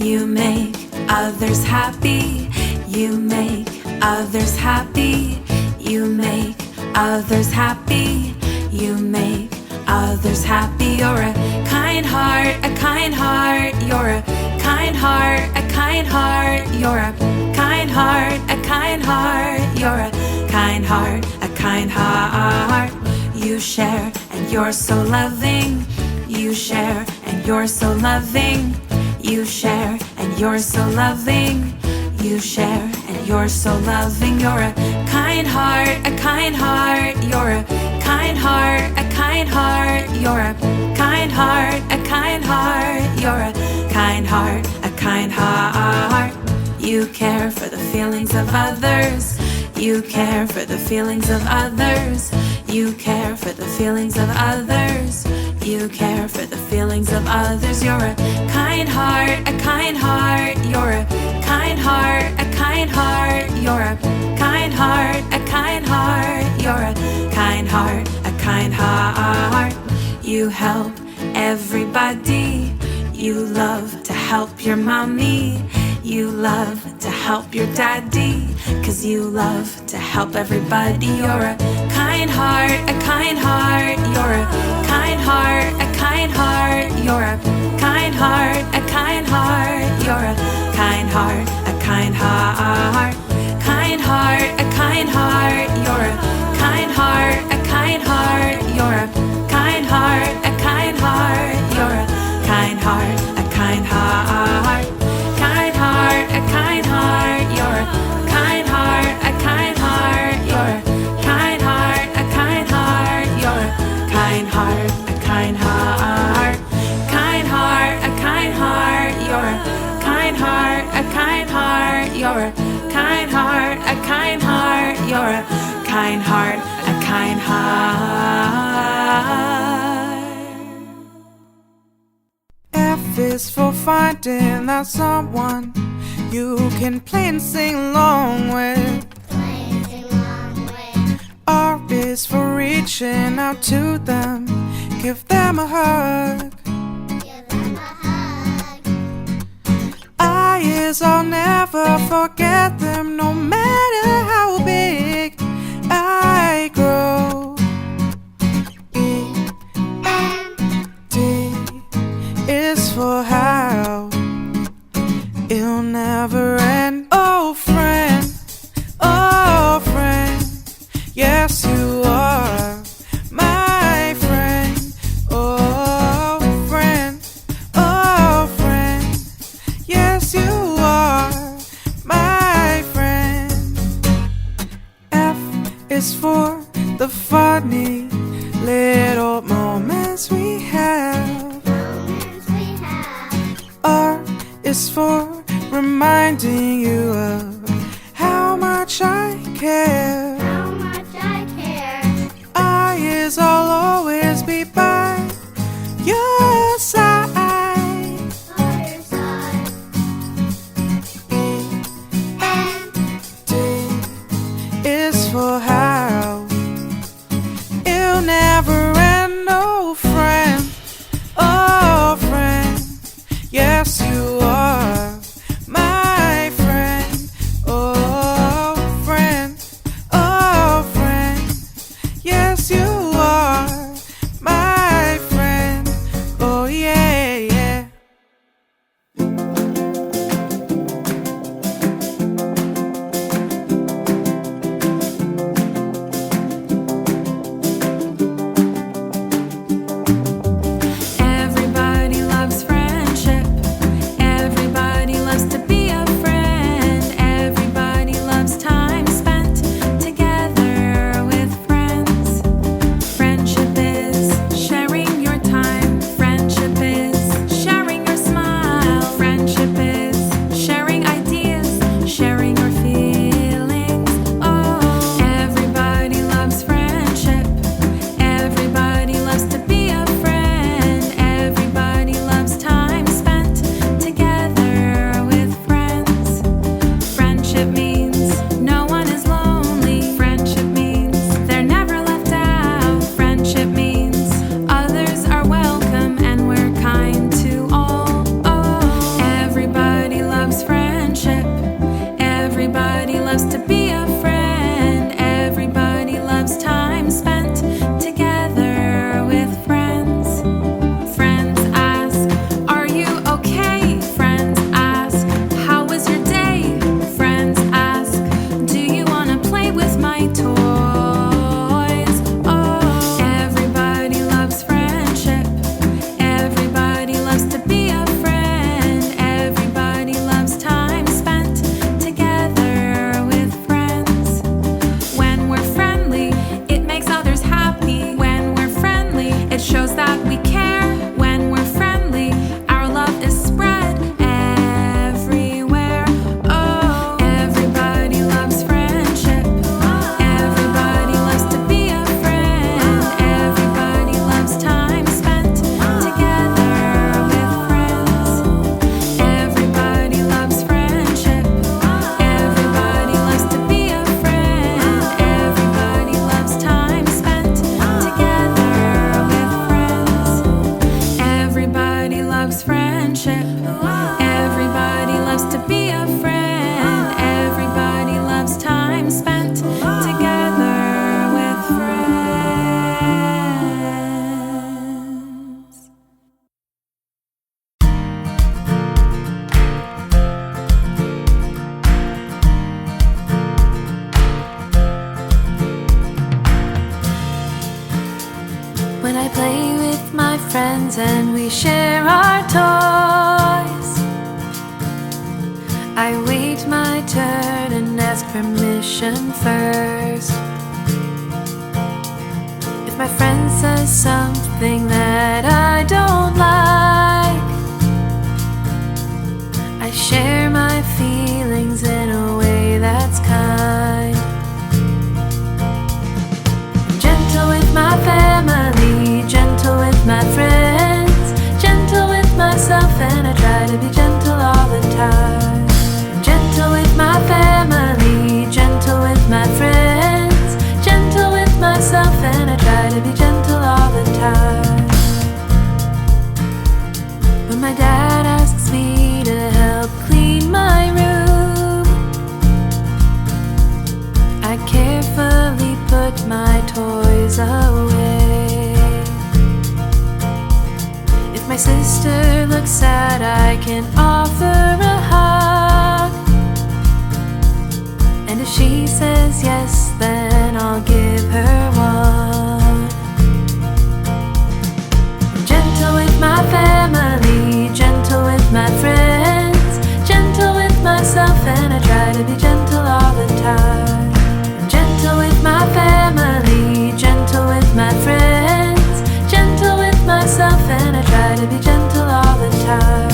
You make others happy. You make others happy. You make others happy. You make others happy. You're a kind heart, a kind heart. You're a kind heart, a kind heart. You're a kind heart, a kind heart. You're a kind heart, a kind heart. You share and you're so loving. You share and you're so loving. You share and you're so loving. You share and you're so loving. You're a kind heart, a kind heart. You're a kind heart, a kind heart. You're a kind heart, a kind heart. You're a kind heart, a kind heart. You care for the feelings of others. You care for the feelings of others. You care for the feelings of others. You care for the feelings of others. You're a kind heart, a kind heart. You're a kind heart, a kind heart. You're a kind heart, a kind heart. You're a kind heart, a kind heart. You help everybody. You love to help your mommy. You love to help your daddy. 'Cause you love to help everybody. You're a kind heart, a kind heart. You're a kind heart, a kind heart. You're a kind heart, a kind heart. You're a kind heart, a kind heart. Kind heart, a kind heart. You're a kind heart, a kind heart. You're a kind heart, a kind heart. You're a kind heart, a kind heart. Kind heart, a kind heart. You're a kind heart, a kind heart. You're a kind heart, a kind heart. You're a kind heart, a kind heart. Kind heart, a kind heart. You're a kind heart, a kind heart. You're a kind heart, a kind heart. You're a kind heart, a kind heart. F is for finding that someone you can play and sing along with. R is for reaching out to them, give them a hug. I is I'll never forget them, no matter how big I grow. E N D is for how it'll never end. Oh friend, yes you are my friend. Oh friend, yes you are my friend. F is for the funny little moments we have. R is for reminding you of how much I care. I is I'll always be by your side. E N D is for how it'll never end. Oh friend, yes you are my friend. Oh friend, friends and we share our toys. I wait my turn and ask permission first. If my friend says something that I don't like, I share my feelings in a way that's kind. Gentle with my family, gentle with my friends, gentle with myself, and I try to be gentle all the time. Gentle with my family, gentle with my friends, gentle with myself, and I try to be gentle all the time. When my dad asks me to help clean my room, I carefully put my toys away. If my sister looks sad, I can offer a hug, and if she says yes, then I'll give her one. Gentle with my family, gentle with my friends, gentle with myself, and I try to be gentle all the time. Gentle with my family, gentle with my friends, gentle with myself, and I try to be gentle all the time.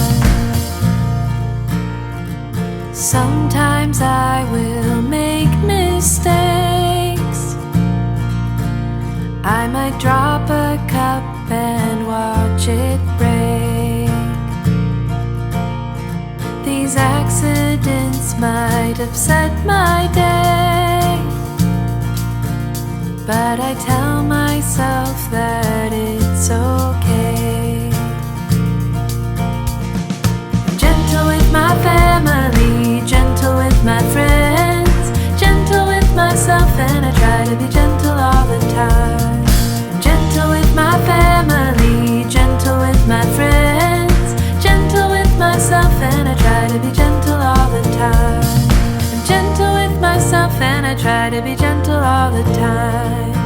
Sometimes I will make mistakes. I might drop a cup and watch it break. These accidents might upset my day, but I tell myself that it's okay. Gentle with my family, gentle with my friends, gentle with myself, and I try to be gentle all the time. Gentle with my family, gentle with my friends, gentle with myself, and I try to be gentle all the time. I'm gentle with myself, and I try to be gentle all the time.